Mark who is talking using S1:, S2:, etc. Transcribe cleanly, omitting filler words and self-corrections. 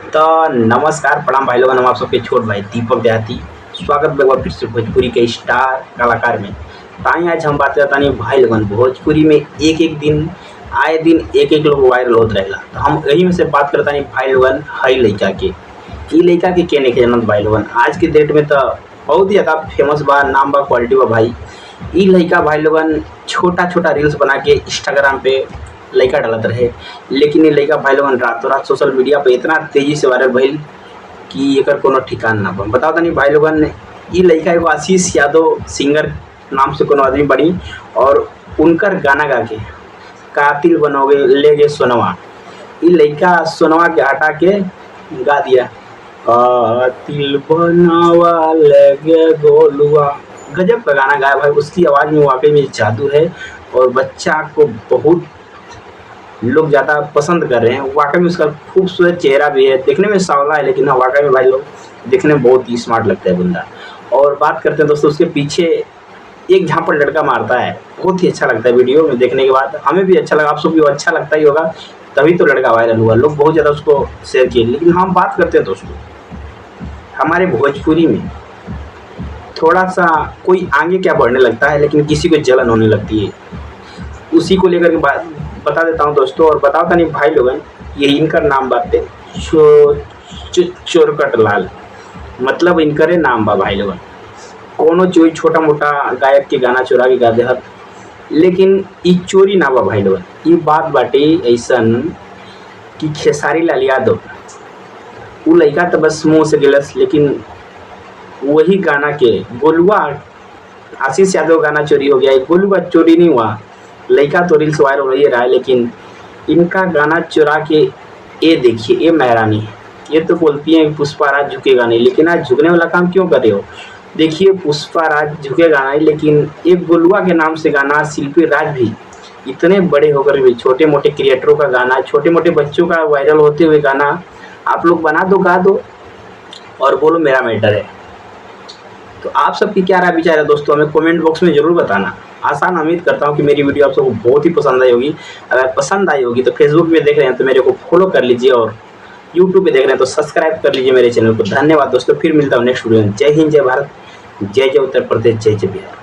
S1: तो नमस्कार प्रणाम भाई लोगन, हम आप सबके छोट भाई दीपक देहाती। स्वागत बा एक बार फिर से भोजपुरी के स्टार कलाकार में। ताई आज हम बात करता नहीं भाई लोगन, भोजपुरी में एक एक दिन आए दिन एक एक लोग वायरल होत रहेला। तो हम यही में से बात करता नहीं भाई लोगन हई लइका के। ई लइका के नहीं जानत भाई लोगन, आज के डेट में तो बहुत ही ज़्यादा फेमस बा, नाम बा, क्वालिटी बा भाई। ई लइका भाई लोगन छोटा छोटा रील्स बना के इंस्टाग्राम पे लइका डालत रहे, लेकिन ये लइका भाई लोगन रातों रात सोशल मीडिया पे इतना तेजी से वायरल भइल कि एकर कोनो ठिकाना ना बा। बताओ तनी भाई लोगन, ई लइका एगो आशीष यादव सिंगर नाम से कोनो आदमी बनी और उनकर गाना गा के कातिल बनोगे ले गे सोनवा। ई लइका सोनवा के हटा के गा दिया कातिल बनवा ले गे गोलुआ। गजब का गाना गाया भाई, उसकी आवाज़ में वाकई में जादू है और बच्चा को बहुत लोग ज़्यादा पसंद कर रहे हैं। वाकई में उसका खूबसूरत चेहरा भी है, देखने में सांवला है, लेकिन हाँ वाकई में भाई लोग देखने में बहुत ही स्मार्ट लगता है बंदा। और बात करते हैं दोस्तों, उसके पीछे एक झापड़ लड़का मारता है, बहुत ही अच्छा लगता है वीडियो में देखने के बाद। हमें भी अच्छा लगा, आप सबको भी अच्छा लगता ही होगा, तभी तो लड़का वायरल हुआ, लोग बहुत ज़्यादा उसको शेयर किए। लेकिन हम बात करते हैं दोस्तों, हमारे भोजपुरी में थोड़ा सा कोई आगे क्या बढ़ने लगता है, लेकिन किसी को जलन होने लगती है। उसी को लेकर के बात बता देता हूँ दोस्तों। और बताओ नहीं भाई लोगन, ये इनका नाम बाते चोरकट लाल, मतलब इनकरे नाम बा भाई लोगन। कोनो चोरी छोटा मोटा गायक के गाना चोरा के गा देहत, लेकिन ई चोरी ना बा भाई लोगन। ई बात बाटे ऐसन कि खेसारी लाल यादव उ लइका तो बस मुँह से गिलस, लेकिन वही गाना के गोलुआ आशीष यादव गाना चोरी हो गया। गोलुआ चोरी नहीं हुआ, लइका तो रील्स वायरल हो ही रहा है, लेकिन इनका गाना चुरा के ये देखिए, ये महरानी ये तो बोलती हैं पुष्पा राज झुकेगा नहीं, लेकिन आज झुकने वाला काम क्यों कर रहे हो। देखिए पुष्पा राज झुकेगा नहीं, लेकिन एक गोलुआ के नाम से गाना, शिल्पी राज भी इतने बड़े होकर भी छोटे मोटे क्रिएटरों का गाना, छोटे मोटे बच्चों का वायरल होते हुए गाना आप लोग बना दो, गा दो और बोलो मेरा मैटर है। तो आप सबकी क्या राय विचार है दोस्तों, हमें कमेंट बॉक्स में ज़रूर बताना। आसान उम्मीद करता हूँ कि मेरी वीडियो आप सबको बहुत ही पसंद आई होगी। अगर पसंद आई होगी तो फेसबुक पे देख रहे हैं तो मेरे को फॉलो कर लीजिए, और यूट्यूब पे देख रहे हैं तो सब्सक्राइब कर लीजिए मेरे चैनल को। धन्यवाद दोस्तों, फिर मिलता हूँ नेक्स्ट वीडियो में। जय हिंद, जय भारत, जय जय उत्तर प्रदेश, जय जय बिहार।